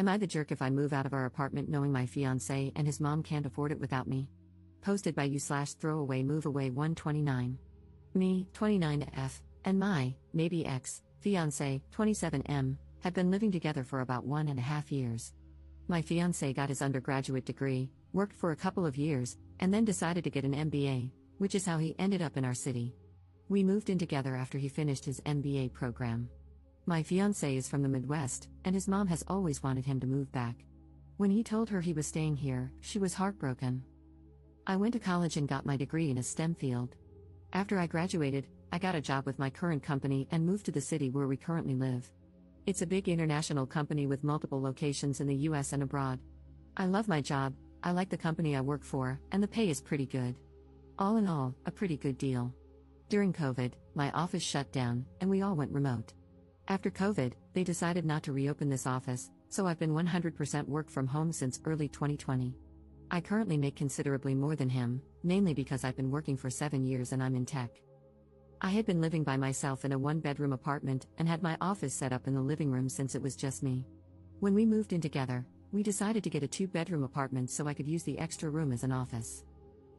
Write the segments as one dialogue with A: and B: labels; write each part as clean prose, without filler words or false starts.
A: Am I the jerk if I move out of our apartment knowing my fiancé and his mom can't afford it without me? Posted by you/throwaway move away 129. Me, 29F, and my, maybe ex, fiancé, 27M, have been living together for about 1.5 years. My fiancé got his undergraduate degree, worked for a couple of years, and then decided to get an MBA, which is how he ended up in our city. We moved in together after he finished his MBA program. My fiancé is from the Midwest, and his mom has always wanted him to move back. When he told her he was staying here, she was heartbroken. I went to college and got my degree in a STEM field. After I graduated, I got a job with my current company and moved to the city where we currently live. It's a big international company with multiple locations in the US and abroad. I love my job, I like the company I work for, and the pay is pretty good. All in all, a pretty good deal. During COVID, my office shut down, and we all went remote. After COVID, they decided not to reopen this office, so I've been 100% work from home since early 2020. I currently make considerably more than him, mainly because I've been working for 7 years and I'm in tech. I had been living by myself in a 1-bedroom apartment and had my office set up in the living room since it was just me. When we moved in together, we decided to get a 2-bedroom apartment so I could use the extra room as an office.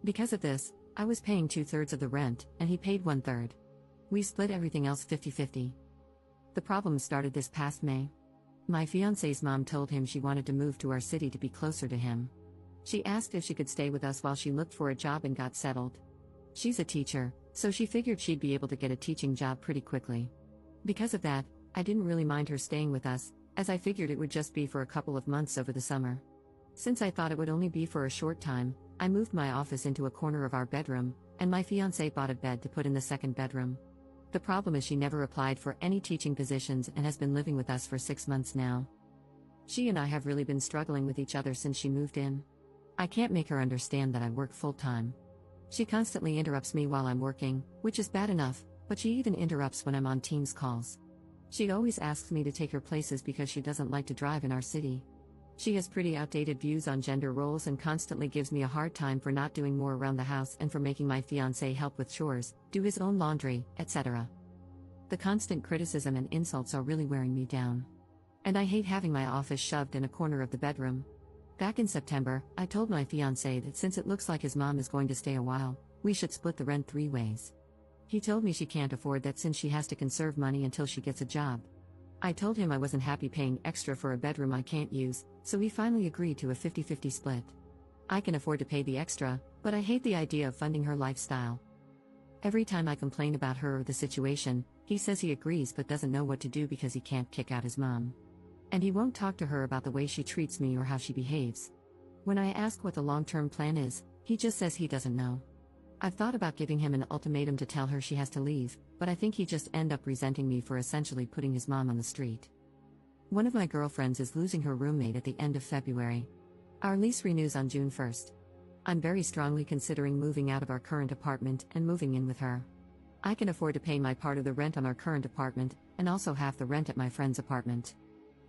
A: Because of this, I was paying 2/3 of the rent, and he paid 1/3. We split everything else 50-50. The problem started this past May. My fiancé's mom told him she wanted to move to our city to be closer to him. She asked if she could stay with us while she looked for a job and got settled. She's a teacher, so she figured she'd be able to get a teaching job pretty quickly. Because of that, I didn't really mind her staying with us, as I figured it would just be for a couple of months over the summer. Since I thought it would only be for a short time, I moved my office into a corner of our bedroom, and my fiancé bought a bed to put in the second bedroom. The problem is she never applied for any teaching positions and has been living with us for 6 months now. She and I have really been struggling with each other since she moved in. I can't make her understand that I work full-time. She constantly interrupts me while I'm working, which is bad enough, but she even interrupts when I'm on Teams calls. She always asks me to take her places because she doesn't like to drive in our city. She has pretty outdated views on gender roles and constantly gives me a hard time for not doing more around the house and for making my fiancé help with chores, do his own laundry, etc. The constant criticism and insults are really wearing me down. And I hate having my office shoved in a corner of the bedroom. Back in September, I told my fiancé that since it looks like his mom is going to stay a while, we should split the rent 3 ways. He told me she can't afford that since she has to conserve money until she gets a job. I told him I wasn't happy paying extra for a bedroom I can't use, so he finally agreed to a 50-50 split. I can afford to pay the extra, but I hate the idea of funding her lifestyle. Every time I complain about her or the situation, he says he agrees but doesn't know what to do because he can't kick out his mom. And he won't talk to her about the way she treats me or how she behaves. When I ask what the long-term plan is, he just says he doesn't know. I've thought about giving him an ultimatum to tell her she has to leave, but I think he'd just end up resenting me for essentially putting his mom on the street. One of my girlfriends is losing her roommate at the end of February. Our lease renews on June 1st. I'm very strongly considering moving out of our current apartment and moving in with her. I can afford to pay my part of the rent on our current apartment, and also half the rent at my friend's apartment.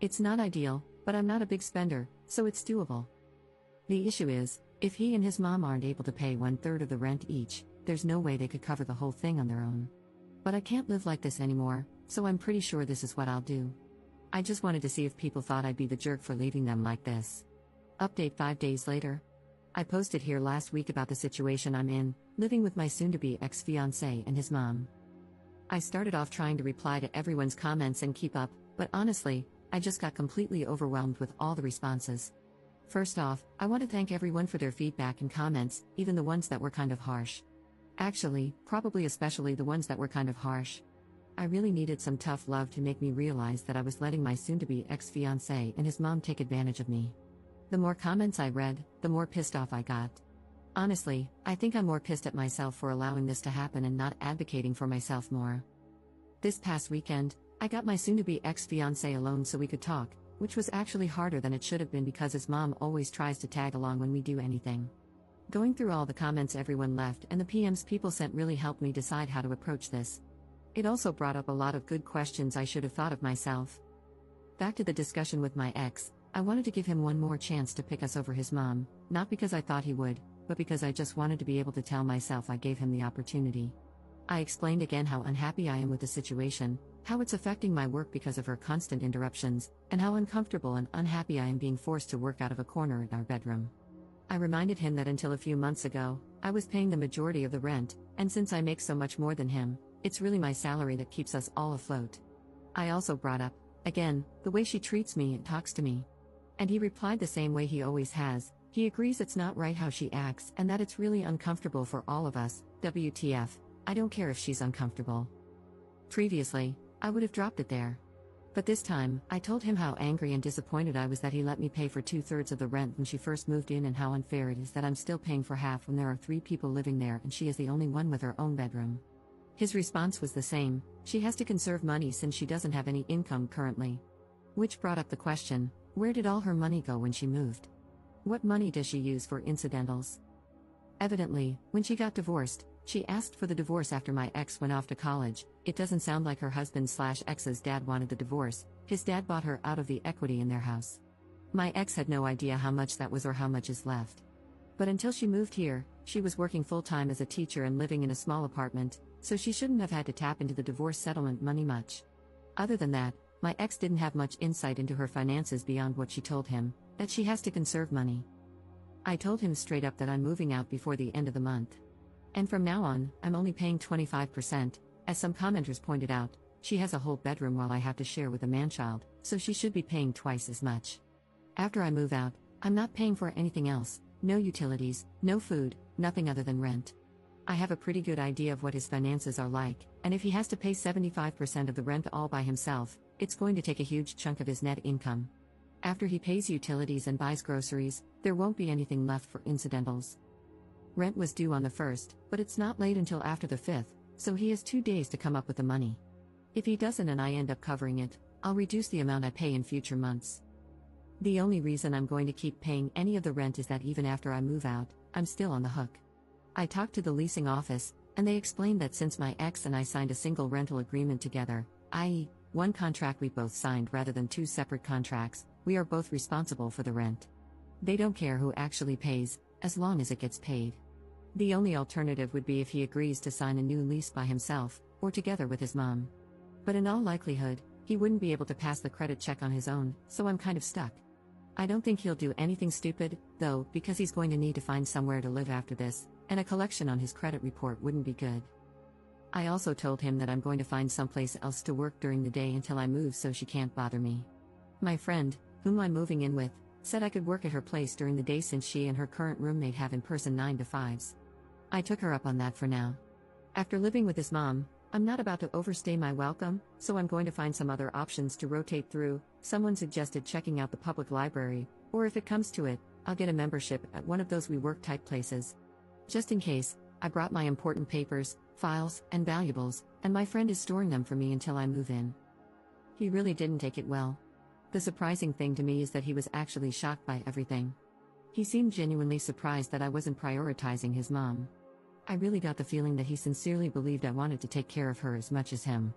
A: It's not ideal, but I'm not a big spender, so it's doable. The issue is, if he and his mom aren't able to pay 1/3 of the rent each, there's no way they could cover the whole thing on their own. But I can't live like this anymore, so I'm pretty sure this is what I'll do. I just wanted to see if people thought I'd be the jerk for leaving them like this. Update 5 days later. I posted here last week about the situation I'm in, living with my soon-to-be ex-fiancé and his mom. I started off trying to reply to everyone's comments and keep up, but honestly, I just got completely overwhelmed with all the responses. First off, I want to thank everyone for their feedback and comments, even the ones that were kind of harsh. Actually, probably especially the ones that were kind of harsh. I really needed some tough love to make me realize that I was letting my soon-to-be ex-fiancé and his mom take advantage of me. The more comments I read, the more pissed off I got. Honestly, I think I'm more pissed at myself for allowing this to happen and not advocating for myself more. This past weekend, I got my soon-to-be ex-fiancé alone so we could talk, which was actually harder than it should have been because his mom always tries to tag along when we do anything. Going through all the comments everyone left and the PMs people sent really helped me decide how to approach this. It also brought up a lot of good questions I should have thought of myself. Back to the discussion with my ex, I wanted to give him one more chance to pick us over his mom, not because I thought he would, but because I just wanted to be able to tell myself I gave him the opportunity. I explained again how unhappy I am with the situation, how it's affecting my work because of her constant interruptions, and how uncomfortable and unhappy I am being forced to work out of a corner in our bedroom. I reminded him that until a few months ago, I was paying the majority of the rent, and since I make so much more than him, it's really my salary that keeps us all afloat. I also brought up, again, the way she treats me and talks to me. And he replied the same way he always has. He agrees it's not right how she acts and that it's really uncomfortable for all of us. WTF, I don't care if she's uncomfortable. Previously, I would have dropped it there. But this time, I told him how angry and disappointed I was that he let me pay for 2/3 of the rent when she first moved in and how unfair it is that I'm still paying for half when there are 3 people living there and she is the only one with her own bedroom. His response was the same: she has to conserve money since she doesn't have any income currently. Which brought up the question, where did all her money go when she moved? What money does she use for incidentals? Evidently, when she got divorced, she asked for the divorce after my ex went off to college. It doesn't sound like her husband/ex's dad wanted the divorce. His dad bought her out of the equity in their house. My ex had no idea how much that was or how much is left. But until she moved here, she was working full-time as a teacher and living in a small apartment, so she shouldn't have had to tap into the divorce settlement money much. Other than that, my ex didn't have much insight into her finances beyond what she told him, that she has to conserve money. I told him straight up that I'm moving out before the end of the month. And from now on, I'm only paying 25%. As some commenters pointed out, she has a whole bedroom while I have to share with a man-child, so she should be paying twice as much. After I move out, I'm not paying for anything else, no utilities, no food, nothing other than rent. I have a pretty good idea of what his finances are like, and if he has to pay 75% of the rent all by himself, it's going to take a huge chunk of his net income. After he pays utilities and buys groceries, there won't be anything left for incidentals. Rent was due on the 1st, but it's not late until after the 5th, so he has 2 days to come up with the money. If he doesn't and I end up covering it, I'll reduce the amount I pay in future months. The only reason I'm going to keep paying any of the rent is that even after I move out, I'm still on the hook. I talked to the leasing office, and they explained that since my ex and I signed a single rental agreement together, i.e., one contract we both signed rather than 2 separate contracts, we are both responsible for the rent. They don't care who actually pays, as long as it gets paid. The only alternative would be if he agrees to sign a new lease by himself, or together with his mom. But in all likelihood, he wouldn't be able to pass the credit check on his own, so I'm kind of stuck. I don't think he'll do anything stupid, though, because he's going to need to find somewhere to live after this, and a collection on his credit report wouldn't be good. I also told him that I'm going to find someplace else to work during the day until I move so she can't bother me. My friend, whom I'm moving in with, said I could work at her place during the day since she and her current roommate have in-person 9 to 5s. I took her up on that for now. After living with his mom, I'm not about to overstay my welcome, so I'm going to find some other options to rotate through. Someone suggested checking out the public library, or if it comes to it, I'll get a membership at one of those WeWork type places. Just in case, I brought my important papers, files, and valuables, and my friend is storing them for me until I move in. He really didn't take it well. The surprising thing to me is that he was actually shocked by everything. He seemed genuinely surprised that I wasn't prioritizing his mom. I really got the feeling that he sincerely believed I wanted to take care of her as much as him.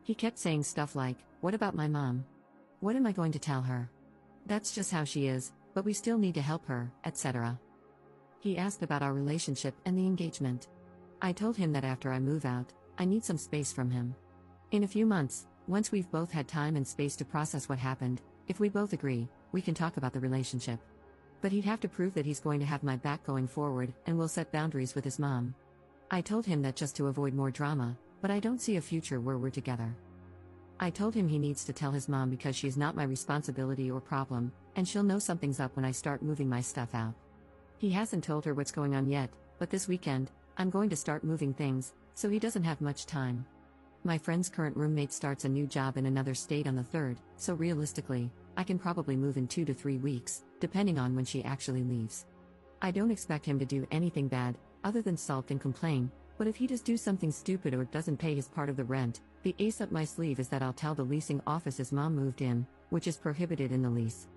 A: He kept saying stuff like, "What about my mom? What am I going to tell her? That's just how she is, but we still need to help her," etc. He asked about our relationship and the engagement. I told him that after I move out, I need some space from him. In a few months, once we've both had time and space to process what happened, if we both agree, we can talk about the relationship. But he'd have to prove that he's going to have my back going forward and will set boundaries with his mom. I told him that just to avoid more drama, but I don't see a future where we're together. I told him he needs to tell his mom because she's not my responsibility or problem, and she'll know something's up when I start moving my stuff out. He hasn't told her what's going on yet, but this weekend, I'm going to start moving things, so he doesn't have much time. My friend's current roommate starts a new job in another state on the 3rd, so realistically, I can probably move in 2 to 3 weeks, depending on when she actually leaves. I don't expect him to do anything bad, other than sulk and complain, but if he does do something stupid or doesn't pay his part of the rent, the ace up my sleeve is that I'll tell the leasing office his mom moved in, which is prohibited in the lease.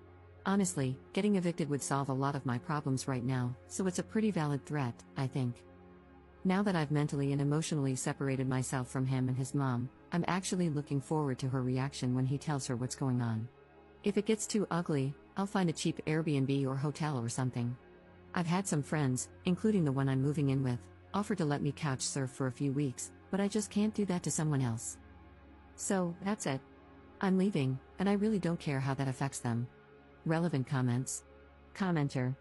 A: Honestly, getting evicted would solve a lot of my problems right now, so it's a pretty valid threat, I think. Now that I've mentally and emotionally separated myself from him and his mom, I'm actually looking forward to her reaction when he tells her what's going on. If it gets too ugly, I'll find a cheap Airbnb or hotel or something. I've had some friends, including the one I'm moving in with, offer to let me couch surf for a few weeks, but I just can't do that to someone else. So, that's it. I'm leaving, and I really don't care how that affects them. Relevant comments. Commenter.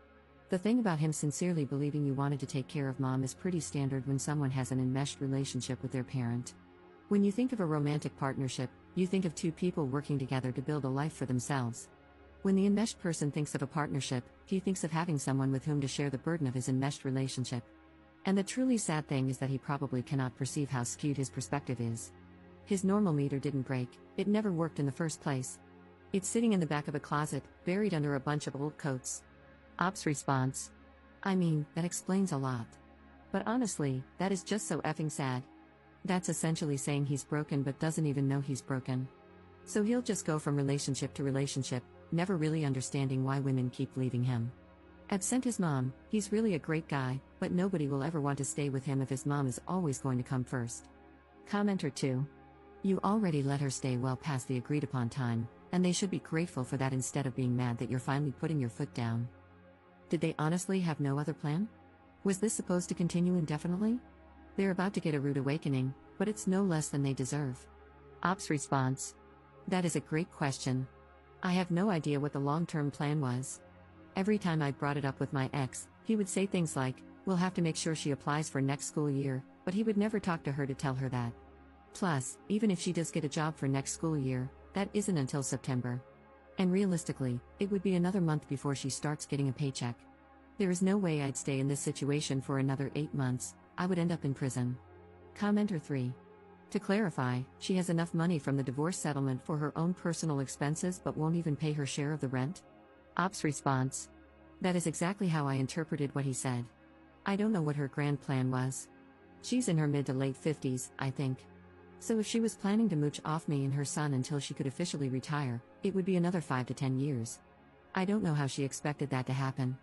A: The thing about him sincerely believing you wanted to take care of mom is pretty standard when someone has an enmeshed relationship with their parent. When you think of a romantic partnership, you think of two people working together to build a life for themselves. When the enmeshed person thinks of a partnership, he thinks of having someone with whom to share the burden of his enmeshed relationship. And the truly sad thing is that he probably cannot perceive how skewed his perspective is. His normal meter didn't break, it never worked in the first place. It's sitting in the back of a closet, buried under a bunch of old coats. Ops response. I mean, that explains a lot. But honestly, that is just so effing sad. That's essentially saying he's broken but doesn't even know he's broken. So he'll just go from relationship to relationship, never really understanding why women keep leaving him. Absent his mom, he's really a great guy, but nobody will ever want to stay with him if his mom is always going to come first. Commenter 2. You already let her stay well past the agreed upon time, and they should be grateful for that instead of being mad that you're finally putting your foot down. Did they honestly have no other plan? Was this supposed to continue indefinitely? They're about to get a rude awakening, but it's no less than they deserve. Ops response. That is a great question. I have no idea what the long-term plan was. Every time I brought it up with my ex, he would say things like, we'll have to make sure she applies for next school year, but he would never talk to her to tell her that. Plus, even if she does get a job for next school year, that isn't until September. And realistically, it would be another month before she starts getting a paycheck. There is no way I'd stay in this situation for another 8 months, I would end up in prison. Commenter 3. To clarify, she has enough money from the divorce settlement for her own personal expenses but won't even pay her share of the rent? Ops response. That is exactly how I interpreted what he said. I don't know what her grand plan was. She's in her mid to late 50s, I think. So if she was planning to mooch off me and her son until she could officially retire, it would be another 5 to 10 years. I don't know how she expected that to happen.